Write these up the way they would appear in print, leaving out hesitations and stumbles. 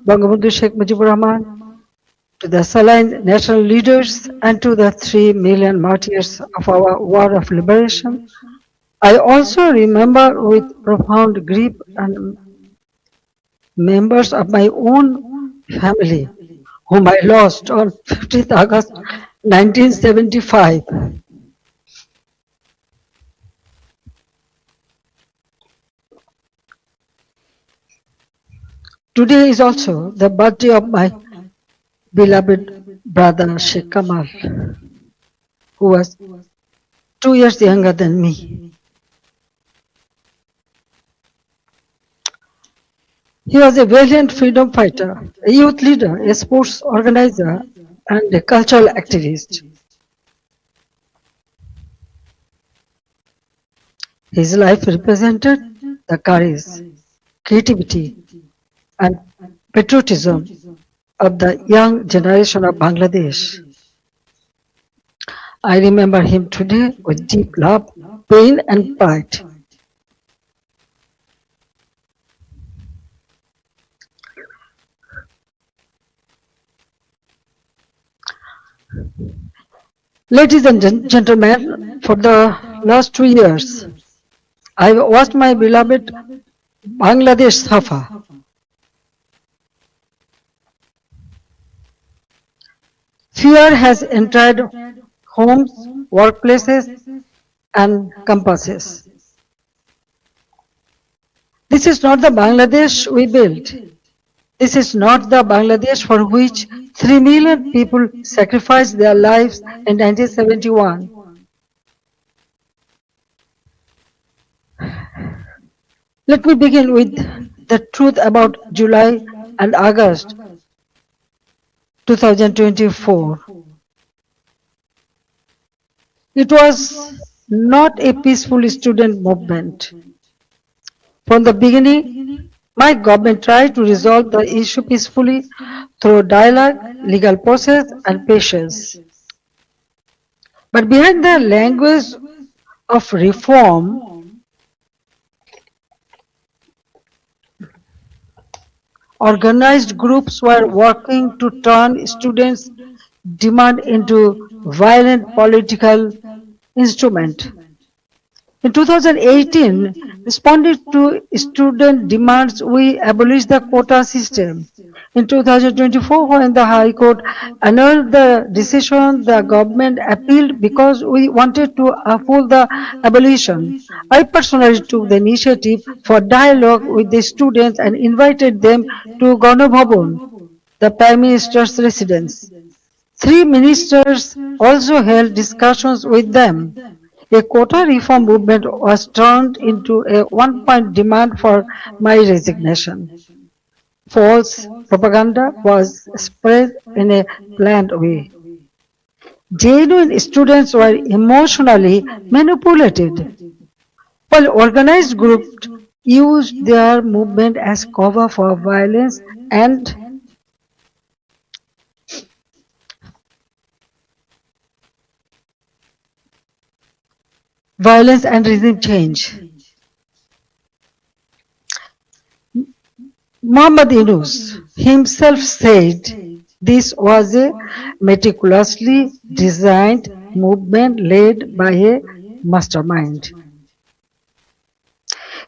Bangabandhu Sheikh Mujibur Rahman, to the saline national leaders, and to the 3 million martyrs of our war of liberation. I also remember with profound grief and members of my own family whom I lost on 15th August 1975. Today is also the birthday of my beloved brother Sheikh Kamal, who was 2 years younger than me. He was a valiant freedom fighter, a youth leader, a sports organizer, and a cultural activist. His life represented the courage, creativity, and patriotism of the young generation of Bangladesh. I remember him today with deep love, pain, and pride. Ladies and gentlemen, for the last 2 years, I watched my beloved Bangladesh suffer. Fear has entered homes, workplaces, and campuses. This is not the Bangladesh we built. This is not the Bangladesh for which 3 million people sacrificed their lives in 1971. Let me begin with the truth about July and August 2024. It was not a peaceful student movement. From the beginning, my government tried to resolve the issue peacefully through dialogue, legal process, and patience. But behind the language of reform, organized groups were working to turn students' demand into violent political instrument. In 2018, responding to student demands, we abolished the quota system. In 2024, when the High Court annulled the decision, the government appealed because we wanted to uphold the abolition. I personally took the initiative for dialogue with the students and invited them to Ganabhavan, the Prime Minister's residence. 3 ministers also held discussions with them. A quota reform movement was turned into a one-point demand for my resignation. False propaganda was spread in a planned way. Genuine students were emotionally manipulated, while organized groups used their movement as cover for violence and regime change. Muhammad Yunus himself said this was a meticulously designed movement led by a mastermind.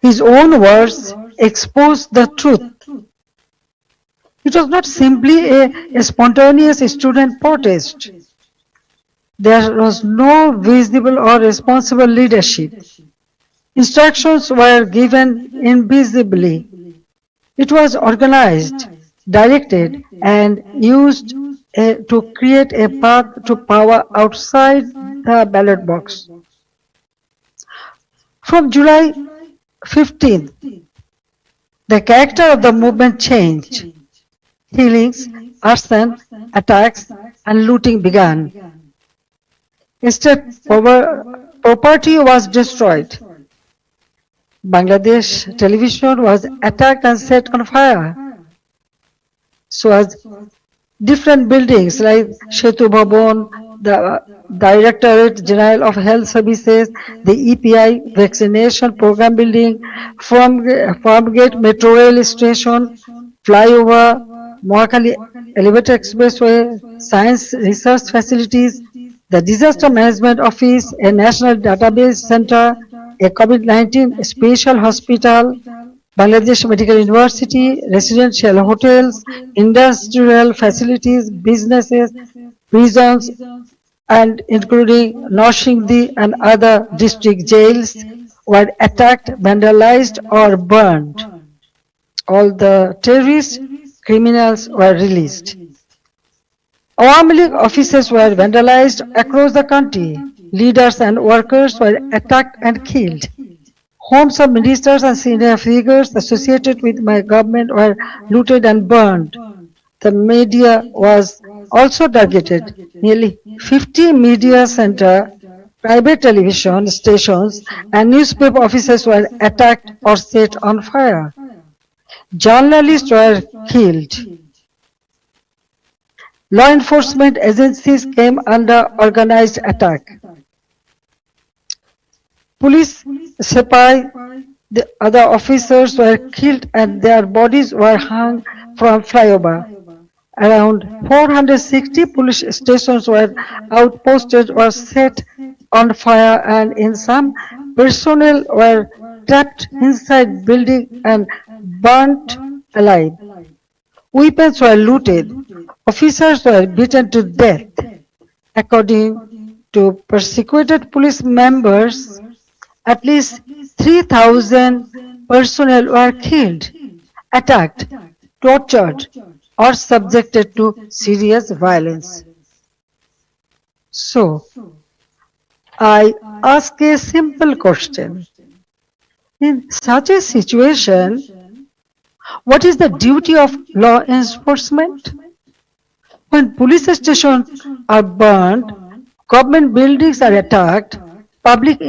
His own words expose the truth. It was not simply a spontaneous student protest. There was no visible or responsible leadership. Instructions were given invisibly. It was organized, directed, and used to create a path to power outside the ballot box. From July 15th, the character of the movement changed. Killings, arson, attacks, and looting began. State property was destroyed. Bangladesh television was attacked and set on fire. So as different buildings like Setu Bhavan, the Directorate General of Health Services, the EPI vaccination program building, Farmgate Metro Rail Station, flyover, Mohakali Elevator Expressway, Science Research Facilities, the Disaster Management Office, a National Database Center, a COVID-19 Special Hospital, Bangladesh Medical University, residential hotels, industrial facilities, businesses, prisons, and including Noshingdi and other district jails were attacked, vandalized, or burned. All the terrorists, criminals were released. Awami League offices were vandalized across the country. Leaders and workers were attacked and killed. Homes of ministers and senior figures associated with my government were looted and burned. The media was also targeted. Nearly 50 media center, private television stations, and newspaper offices were attacked or set on fire. Journalists were killed. Law enforcement agencies came under organized attack. Police, Sepai, the other officers were killed and their bodies were hung from flyover. Around 460 police stations were outposted or set on fire, and in some, personnel were trapped inside buildings and burnt alive. Weapons were looted. Officers were beaten to death. According to persecuted police members, at least 3,000 personnel were killed, attacked, tortured, or subjected to serious violence. So, I ask a simple question. In such a situation, what is the duty of law enforcement? When police stations are burned, government buildings are attacked, public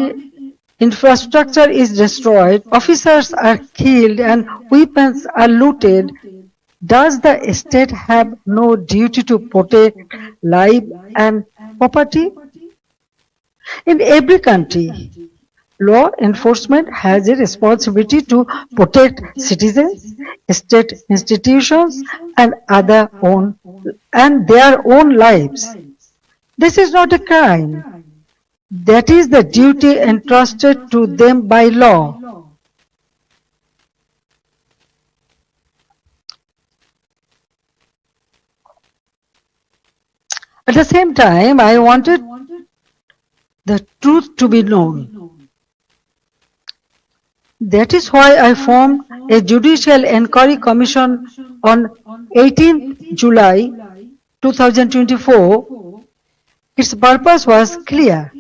infrastructure is destroyed, officers are killed, and weapons are looted, does the state have no duty to protect life and property? In every country, law enforcement has a responsibility to protect citizens, state institutions, and their own lives. This is not a crime. That is the duty entrusted to them by law. At the same time, I wanted the truth to be known. That is why I formed a Judicial Inquiry Commission on 18 July 2024. Its purpose was clear.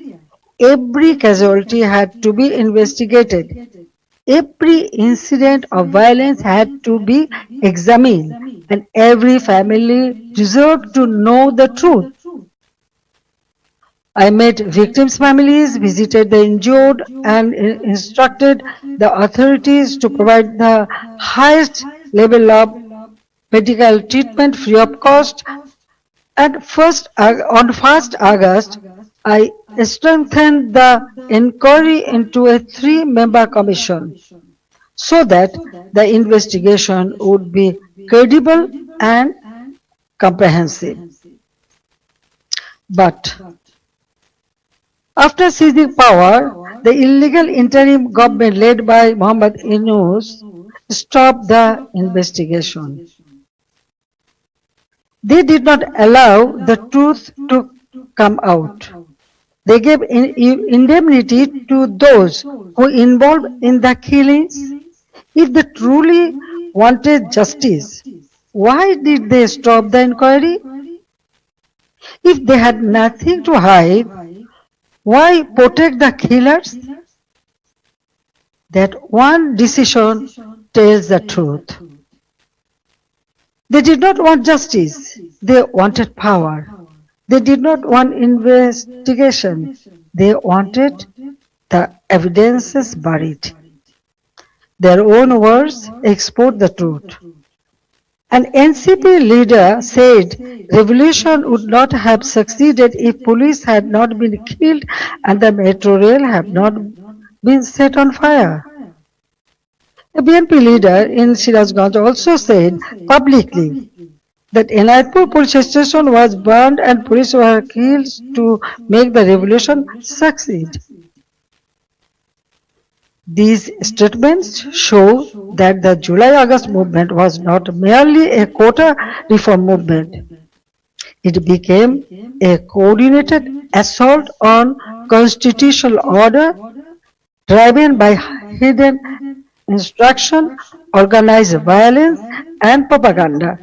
Every casualty had to be investigated. Every incident of violence had to be examined, and every family deserved to know the truth. I met victims' families, visited the injured, and instructed the authorities to provide the highest level of medical treatment free of cost. And on 1st August, I strengthened the inquiry into a 3-member commission so that the investigation would be credible and comprehensive. But after seizing power, the illegal interim government led by Muhammad Yunus stopped the investigation. They did not allow the truth to come out. They gave indemnity to those who involved in the killings. If they truly wanted justice, why did they stop the inquiry? If they had nothing to hide, why protect the killers? That one decision tells the truth. They did not want justice, they wanted power. They did not want investigation, they wanted the evidences buried. Their own words export the truth. An NCP leader said revolution would not have succeeded if police had not been killed and the metro rail had not been set on fire. A BNP leader in Sirazganj also said publicly, that Enayatpur police station was burned and police were killed to make the revolution succeed. These statements show that the July-August movement was not merely a quota reform movement. It became a coordinated assault on constitutional order driven by hidden instruction, organized violence, and propaganda.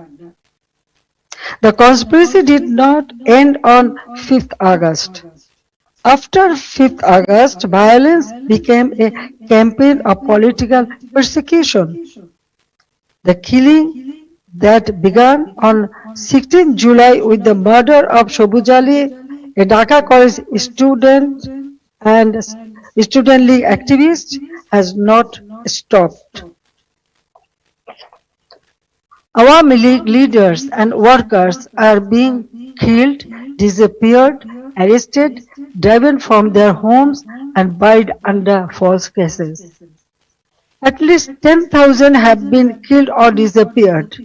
The conspiracy did not end on 5th August. After 5th August, violence became a campaign of political persecution. The killing that began on 16 July with the murder of Shobuz Ali, a Dhaka college student and student league activist, has not stopped. Awami League leaders and workers are being killed, disappeared, arrested, driven from their homes and buried under false cases. At least 10,000 have been killed or disappeared.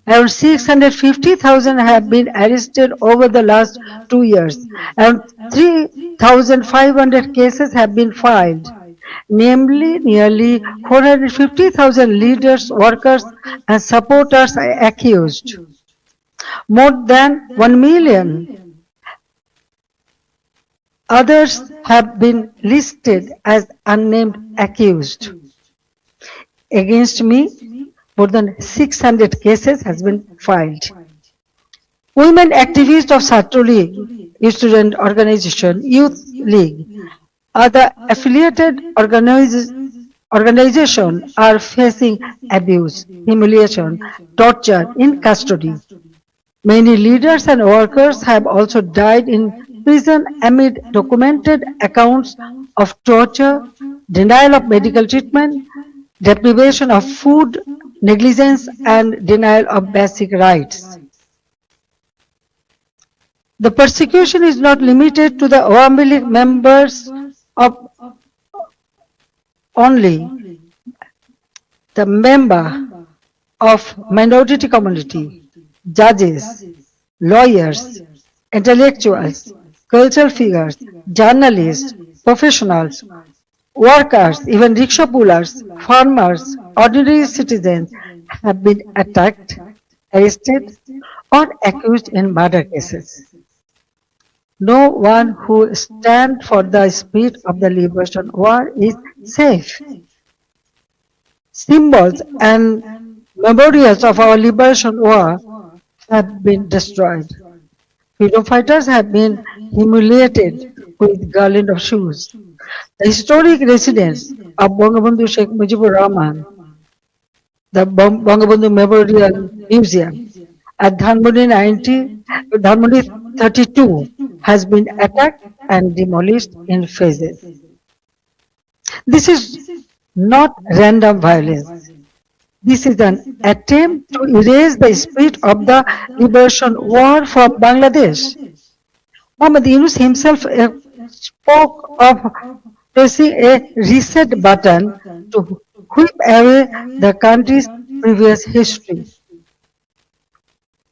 Around 650,000 have been arrested over the last 2 years. Around 3,500 cases have been filed. Namely, nearly 450,000 leaders, workers, and supporters are accused. More than 1 million others have been listed as unnamed accused. Against me, more than 600 cases has been filed. Women activists of Chhatro League, student organization, youth league, other affiliated organizations are facing abuse, humiliation, torture in custody. Many leaders and workers have also died in prison amid documented accounts of torture, denial of medical treatment, deprivation of food, negligence, and denial of basic rights. The persecution is not limited to the Awami League members of only. The member of minority community, judges, lawyers, intellectuals, cultural figures, journalists, professionals, workers, even rickshaw pullers, farmers, ordinary citizens have been attacked, arrested, or accused in murder cases. No one who stands for the spirit of the liberation war is safe. Symbols and memorials of our liberation war have been destroyed. Freedom fighters have been humiliated with garland of shoes. The historic residence of Bangabandhu Sheikh Mujibur Rahman, the Bangabandhu Memorial Museum at Dhanmondi 32 has been attacked and demolished in phases. This is not random violence. This is an attempt to erase the spirit of the liberation war from Bangladesh. Muhammad Yunus himself spoke of pressing a reset button to whip away the country's previous history.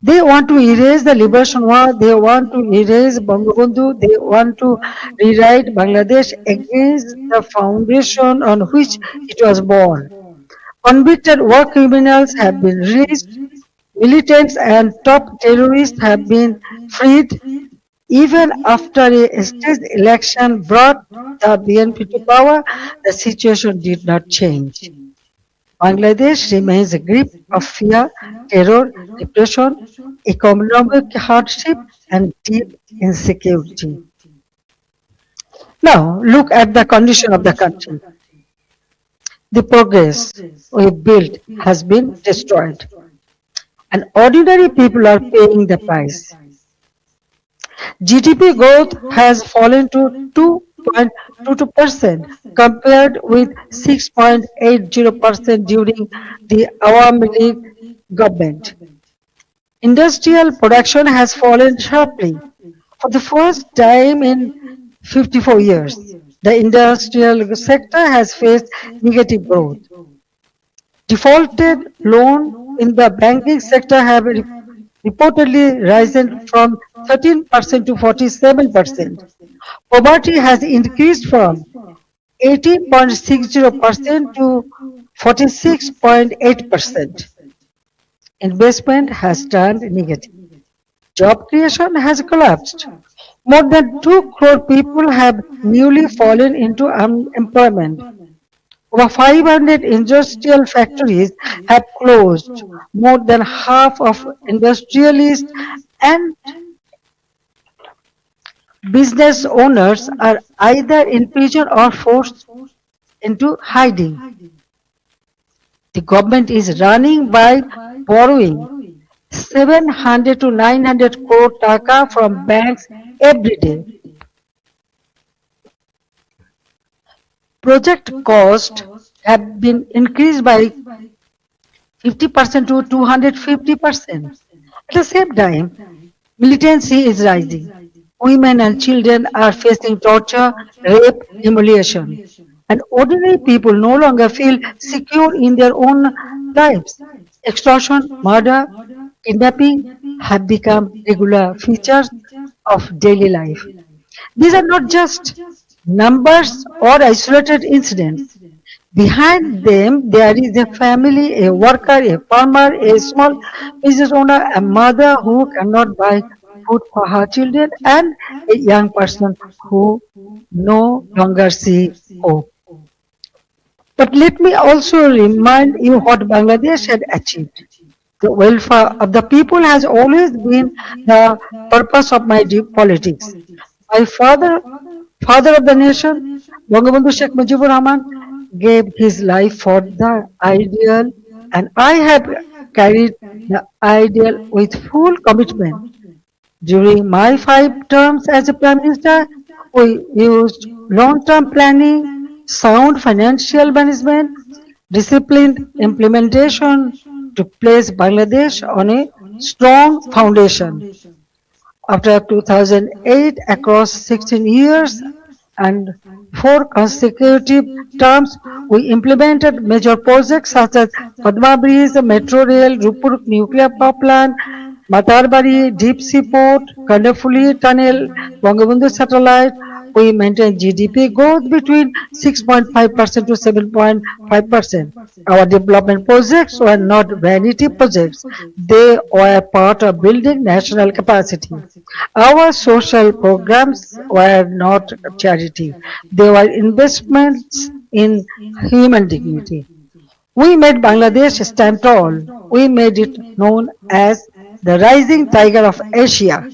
They want to erase the liberation war, they want to erase Bangabandhu, they want to rewrite Bangladesh against the foundation on which it was born. Convicted war criminals have been released, militants and top terrorists have been freed. Even after a staged election brought the BNP to power, the situation did not change. Bangladesh remains a grip of fear, terror, depression, economic hardship, and deep insecurity. Now, look at the condition of the country. The progress we built has been destroyed, and ordinary people are paying the price. GDP growth has fallen to 2.22% compared with 6.80% during the Awami League government. Industrial production has fallen sharply. For the first time in 54 years, the industrial sector has faced negative growth. Defaulted loans in the banking sector have reportedly risen from 13% to 47%. Poverty has increased from 18.60% to 46.8%. Investment has turned negative. Job creation has collapsed. More than 2 crore people have newly fallen into unemployment. Over 500 industrial factories have closed. More than half of industrialists and business owners are either in prison or forced into hiding. The government is running by borrowing 700 to 900 crore taka from banks every day. Project costs have been increased by 50% to 250%. At the same time, militancy is rising. Women and children are facing torture, rape, humiliation. And ordinary people no longer feel secure in their own lives. Extortion, murder, kidnapping have become regular features of daily life. These are not just numbers or isolated incidents. Behind them, there is a family, a worker, a farmer, a small business owner, a mother who cannot buy food for her children, and a young person who no longer sees hope. But let me also remind you what Bangladesh had achieved. The welfare of the people has always been the purpose of my deep politics. My father of the nation, Bangabandhu Sheikh Mujibur Rahman, gave his life for the ideal, and I have carried the ideal with full commitment. During my 5 terms as a Prime Minister, we used long-term planning, sound financial management, disciplined implementation to place Bangladesh on a strong foundation. After 2008, across 16 years and 4 consecutive terms, we implemented major projects such as Padma Bridge, Metro Rail, Rupur Nuclear Power Plant, Matarbari Deep Sea Port, Kandapuli Tunnel, Bangabandhu Satellite. We maintain GDP growth between 6.5% to 7.5%. Our development projects were not vanity projects. They were part of building national capacity. Our social programs were not charity. They were investments in human dignity. We made Bangladesh stand tall. We made it known as the rising tiger of Asia.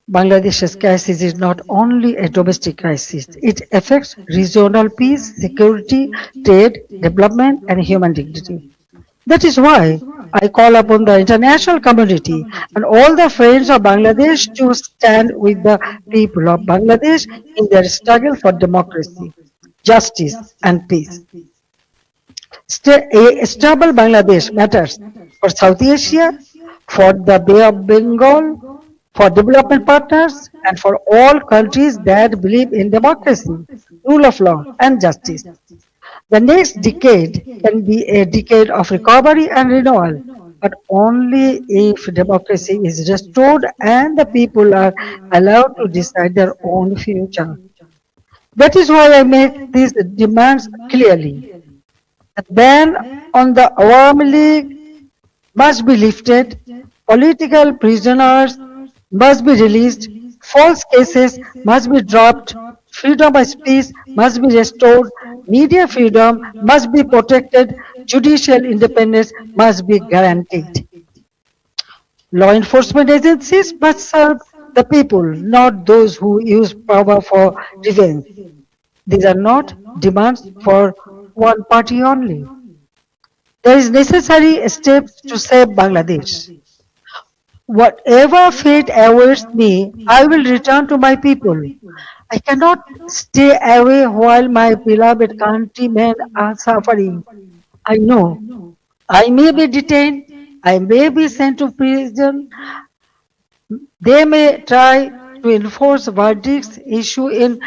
Bangladesh's crisis is not only a domestic crisis, it affects regional peace, security, trade, development, and human dignity. That is why I call upon the international community and all the friends of Bangladesh to stand with the people of Bangladesh in their struggle for democracy, justice, and peace. A stable Bangladesh matters for South Asia, for the Bay of Bengal, for development partners, and for all countries that believe in democracy, rule of law, and justice. The next decade can be a decade of recovery and renewal, but only if democracy is restored and the people are allowed to decide their own future. That is why I make these demands clearly. The ban on the Awami League must be lifted, political prisoners must be released, false cases must be dropped, freedom of speech must be restored, media freedom must be protected, judicial independence must be guaranteed. Law enforcement agencies must serve the people, not those who use power for revenge. These are not demands for one party only. There is necessary steps to save Bangladesh. Whatever fate awaits me, I will return to my people. I cannot stay away while my beloved countrymen are suffering. I know I may be detained, I may be sent to prison, they may try to enforce verdicts issued in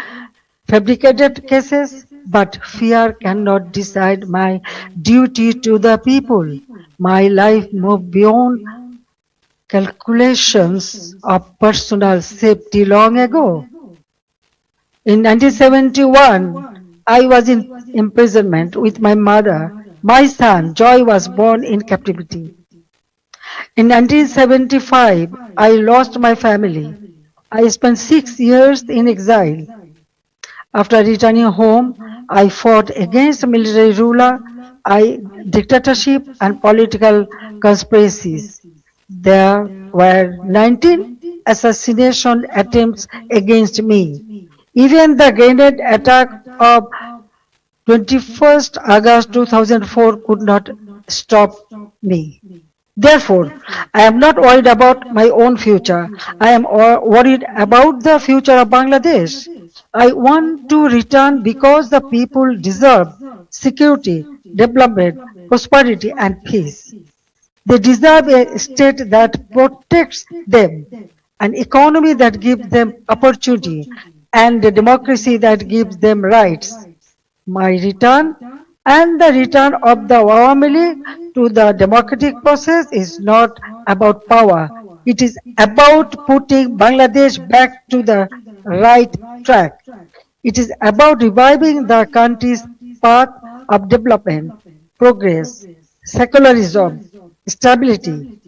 fabricated cases, but fear cannot decide my duty to the people. My life moves beyond calculations of personal safety long ago. In 1971, I was in imprisonment with my mother. My son, Joy, was born in captivity. In 1975, I lost my family. I spent 6 years in exile. After returning home, I fought against military ruler, dictatorship, and political conspiracies. There were 19 assassination attempts against me. Even the grenade attack of 21st August 2004 could not stop me. Therefore, I am not worried about my own future. I am worried about the future of Bangladesh. I want to return because the people deserve security, development, prosperity, and peace. They deserve a state that protects them, an economy that gives them opportunity, and a democracy that gives them rights. My return and the return of the Awami League to the democratic process is not about power. It is about putting Bangladesh back to the right track. It is about reviving the country's path of development, progress, secularism, stability.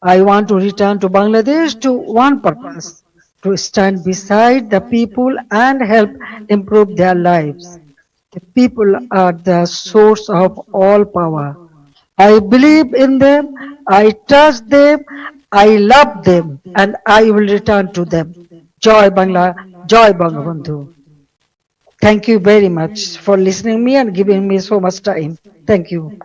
I want to return to Bangladesh to one purpose, to stand beside the people and help improve their lives. The people are the source of all power. I believe in them, I trust them, I love them, and I will return to them. Joy Bangla, Joy Bangabandhu. Thank you very much for listening me and giving me so much time. Thank you.